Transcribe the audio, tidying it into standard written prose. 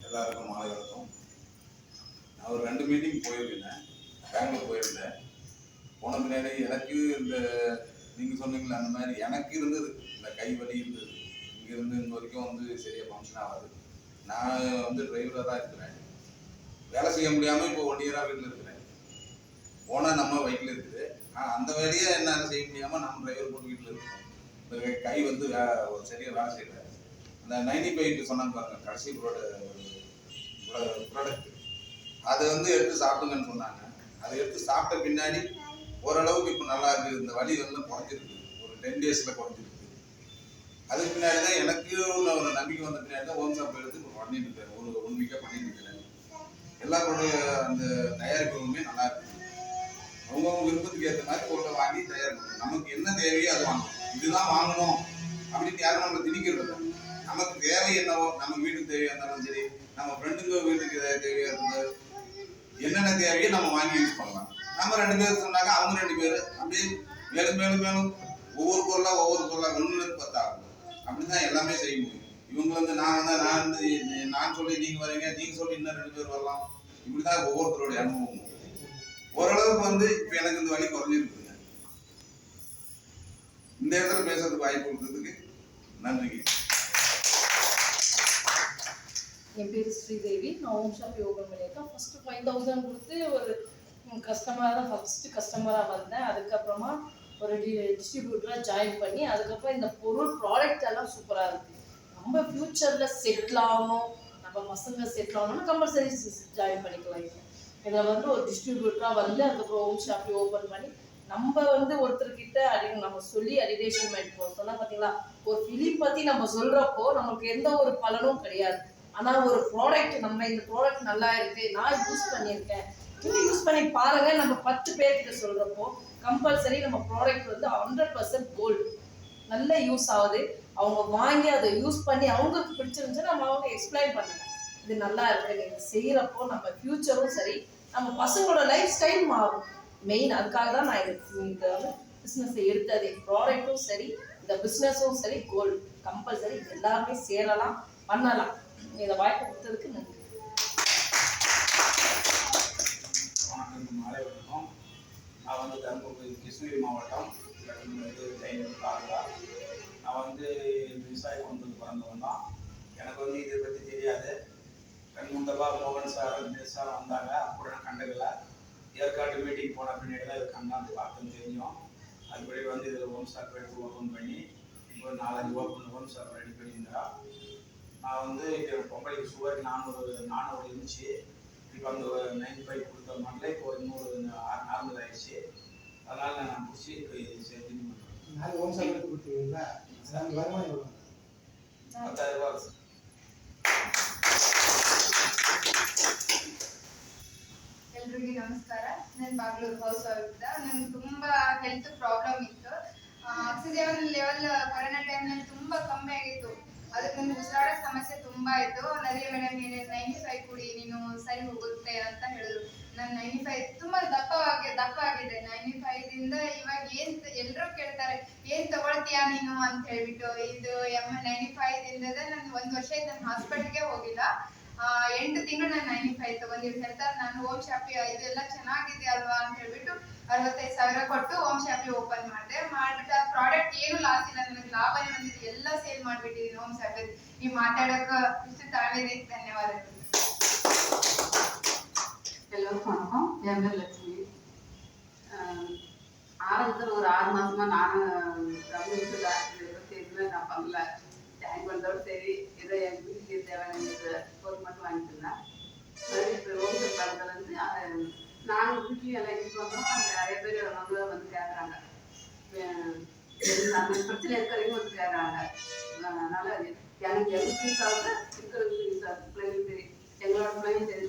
எல்லாருக்கும் மாலை வணக்கம். நான் ஒரு 2 மீட்டிங் போயிருந்தேன், பெங்களூர் போயிருந்தேன். போன பின்னாடி எனக்கு இந்த நீங்கள் சொன்னீங்களே அந்த மாதிரி எனக்கு இருந்தது, இந்த கை வலி இருந்தது. இங்கேருந்து இங்கே வரைக்கும் வந்து சரியாக ஃபங்க்ஷன் ஆகாது. நான் வந்து டிரைவராக தான் இருக்கிறேன். வேலை செய்ய முடியாமல் இப்போ 1 இயராக வீட்டில் இருக்கிறேன். போனால் நம்ம பைக்கில் இருக்குது. அந்த வேலையை என்னால் செய்ய முடியாமல் நம்ம டிரைவர் போட்டு வீட்டில் இருக்கோம். இந்த கை வந்து சரியாக வேலை செய்யல. அந்த 95 சொன்னாங்க பாருங்க, கடைசி ப்ராடக்ட் அதை வந்து எடுத்து சாப்பிடுங்கன்னு சொன்னாங்க. அதை எடுத்து சாப்பிட்ட பின்னாடி ஓரளவுக்கு இப்போ நல்லா இருக்குது. இந்த வலி வந்து குறைஞ்சிருக்கு, ஒரு 10 டேஸில் குறைஞ்சிருக்கு. அதுக்கு பின்னாடி தான் எனக்கு ஒரு நம்பிக்கை வந்த பின்னாடி தான் ஹோம் ஷாப் எடுத்து இப்போ பண்ணிட்டு இருக்கேன். ஒரு 1 வீக்காக பண்ணிட்டு இருக்கிறேன். எல்லாருடைய அந்த தயாரிப்புகளுமே நல்லா இருக்குது. அவங்கவுங்க விருப்பத்துக்கு ஏற்ற மாதிரி பொருளை வாங்கி தயாரிக்கணும். நமக்கு என்ன தேவையோ அது வாங்கணும். இதுதான் வாங்கணும் அப்படின்னு யாரும் நம்மளை திணிக்கிறது இல்லை. நமக்கு தேவை என்னவோ, நம்ம வீட்டுக்கு தேவையா இருந்தாலும் சரி, நம்ம ஃப்ரெண்டுங்க வீட்டுக்கு தேவையா இருந்தாலும் என்னென்ன தேவையோ நம்ம வாங்கி யூஸ் பண்ணலாம். நம்ம 2 பேர் சொன்னாங்க, அவங்க 2 பேர் அப்படியே மேலும் மேலும் மேலும் ஒவ்வொரு பொருளாக 1 10 ஆகும். அப்படிதான் எல்லாமே செய்ய முடியும். இவங்க வந்து நான் சொல்லி நீங்க வரீங்க, நீங்க சொல்லி இன்னும் 2 பேர் வரலாம். இப்படிதான் ஒவ்வொருத்தருடைய அனுபவம். ஓரளவுக்கு வந்து இப்ப எனக்கு இந்த வலி குறைஞ்சிருக்குங்க. இந்த இடத்துல பேசுறதுக்கு வாய்ப்பு கொடுத்ததுக்கு நன்றிங்க. என் பேர் ஸ்ரீதேவி. நான் ஹோம் ஷாப் ஓப்பன் பண்ணியிருக்கேன். ஃபர்ஸ்ட் 5000 கொடுத்து ஒரு ஃபர்ஸ்ட் கஸ்டமராக வந்தேன். அதுக்கப்புறமா ஒரு டிஸ்ட்ரிபியூட்டராக ஜாயின் பண்ணி, அதுக்கப்புறம் இந்த ப்ராடக்ட் எல்லாம் சூப்பராக இருக்குது. நம்ம ஃப்யூச்சரில் செட்டில் ஆகணும், நம்ம பசங்க செட்டில் ஆகணும்னா கம்பல்சரி ஜாயின் பண்ணிக்கலாம். இதில் வந்து ஒரு டிஸ்ட்ரிபியூட்டராக வந்து அதுக்கப்புறம் ஹோம் ஷாப்பை ஓப்பன் பண்ணி நம்ம வந்து ஒருத்தர்கிட்ட நம்ம சொல்லி அடிடேஷன் பண்ணிட்டு சொன்னால் பார்த்தீங்களா, ஒரு ஃபிலிம் பற்றி நம்ம சொல்கிறப்போ நமக்கு எந்த ஒரு பலனும் கிடையாது. ஆனால் ஒரு ப்ராடக்ட், நம்ம இந்த ப்ராடக்ட் நல்லா இருக்கு, நான் யூஸ் பண்ணியிருக்கேன், நீங்கள் யூஸ் பண்ணி பாருங்க, நம்ம 10 பேர்கிட்ட சொல்கிறப்போ கம்பல்சரி நம்ம ப்ராடக்ட் வந்து 100% கோல்டு, நல்ல யூஸ் ஆகுது. அவங்க வாங்கி அதை யூஸ் பண்ணி அவங்களுக்கு பிடிச்சிருந்துச்சுன்னா நம்ம அவங்க எக்ஸ்பிளைன் பண்ணுங்க, இது நல்லா இருக்கு, நீங்கள் செய்கிறப்போ நம்ம ஃப்யூச்சரும் சரி, நம்ம பசங்களோட லைஃப் ஸ்டைல் மாறும். மெயின் அதுக்காக தான் நான் இந்த பிஸ்னஸை எடுத்தது. ப்ராடக்ட்டும் சரி, இந்த பிஸ்னஸும் சரி, கோல்டு கம்பல்சரி எல்லாருமே சேரலாம், பண்ணலாம். இதை வாய்ப்பு கொடுத்ததுக்கு நன்றி. வணக்கம், மாலை வணக்கம். நான் வந்து தருமபுரி கிருஷ்ணகிரி மாவட்டம் தாலுகா. நான் வந்து விவசாய குடும்பத்துக்கு பிறந்தவன் தான். எனக்கு வந்து இதை பற்றி தெரியாது. முந்தெல்லாம் மோகன் சார் சார் வந்தாங்க, அப்போ நான் கண்டதில்லை. ஏற்காட்டு மீட்டிங் போன பின்னாடி தான் இது கண்டாந்து பார்த்துன்னு தெரியும். அதுபடி வந்து இதில் ஹோம் ஷாப் எடுத்து ஓப்பன் பண்ணி இப்போ 4-5 ஹோம் ஷாப் ரெடி பண்ணியிருந்தா. நான் வந்து இப்போ பொம்பளைக்கு சுகர் 400 இருந்துச்சு. இப்போ அந்த 95 கொடுத்த மாதிரில இப்போ 100 நார்மல் ஆயிடுச்சு. அதனால் நான் பிடிச்சி இப்போ சேர்த்து ஹோம் ஷாப் எடுத்து கொடுத்துருவீங்களா? வருமானம் எவ்வளோ? 10,000 ரூபா சார். ಎಲ್ರಿಗೂ ನಮಸ್ಕಾರ. ನಾನು ಬಾಗ್ಲೂರು ಹೌಸ್ ವೈಫ್. ನನಗೆ ತುಂಬ ಹೆಲ್ತ್ ಪ್ರಾಬ್ಲಮ್ ಇತ್ತು. ಆಕ್ಸಿಜನ್ ಲೆವೆಲ್ ಕೊರೋನಾ ಟೈಮ್ನಲ್ಲಿ ತುಂಬ ಕಮ್ಮಿ ಆಗಿತ್ತು. ಅದಕ್ಕೆ ನನಗೆ ಉಸಿರಾಡೋ ಸಮಸ್ಯೆ ತುಂಬ ಇತ್ತು. ನದಿ ಮೇಡಮ್ 95 ಕುಡಿ, ನೀನು ಸರಿ ಹೋಗುತ್ತೆ ಅಂತ ಹೇಳಿದ್ರು. ನಾನು 95 ತುಂಬ ದಪ್ಪ ಆಗಿದೆ. 95ದಿಂದ ಇವಾಗ ಎಲ್ಲರೂ ಕೇಳ್ತಾರೆ, ಏನು ತಗೊಳ್ತೀಯಾ ನೀನು ಅಂತ ಹೇಳ್ಬಿಟ್ಟು. ಇದು 95ದಿಂದ ನಾನು 1 ವರ್ಷ ಆಯ್ತು, ನಾನು ಹಾಸ್ಪಿಟಲ್ಗೆ ಹೋಗಿಲ್ಲ. 8 ತಿಂಗಳು ನಾನು 95 ತಗೊಂಡಿದ್ದು. ಹೇಳ್ತಾರೆ ನಾನು ಹೋಮ್ ಶಾಪಿ ಇದೆಲ್ಲ ಚೆನ್ನಾಗಿದೆ ಅಲ್ವಾ ಅಂತ ಹೇಳ್ಬಿಟ್ಟು 65,000 ಕೊಟ್ಟು ಹೋಮ್ ಶಾಪಿ ಓಪನ್ ಮಾಡ್ಬಿಟ್ಟು ಆ ಪ್ರಾಡಕ್ಟ್ ಏನು ಲಾಸ್ ಇಲ್ಲ, ನನಗೆ ಲಾಭನೇ ಬಂದಿದೆ. ಎಲ್ಲ ಸೇಲ್ ಮಾಡ್ಬಿಟ್ಟಿದ್ದೀನಿ ಹೋಮ್ ಶಾಪಿ. ನೀವು ಮಾತಾಡೋಕೆ ಇಷ್ಟು ತಾಳ್ಮೆದೆ. ಧನ್ಯವಾದಗಳು. எல்லோருக்கும் வணக்கம். என் பேர் லட்சுமி. ஆரம்பத்தில் ஒரு 6 மாசமா நானும் கம்யூனிஸ்ட் எதுவுமே நான் பண்ணல. ஜாயின் பண்ணுறதோடு சரி, ஏதோ என் வீட்டுக்கு தேவையான பொருள் மட்டும் வாங்கிட்டு இருந்தேன். இப்போ ஹோம் ஷாப் பண்ணுறதுலேருந்து நாங்கள் வீட்லையும் எல்லாம் யூஸ் பண்ணுறோம். நிறைய பேர் நம்மளும் வந்து கேட்குறாங்க, நம்ம பிரச்சனை இருக்கிறவங்க வந்து கேட்குறாங்க. அதனால் எனக்கு எதுக்கு யூஸ் ஆகுது, இருக்கிறவங்களுக்கு யூஸ் ஆகுது. பிள்ளைங்களுக்கு சரி, எங்களோட பிள்ளைங்க சரி,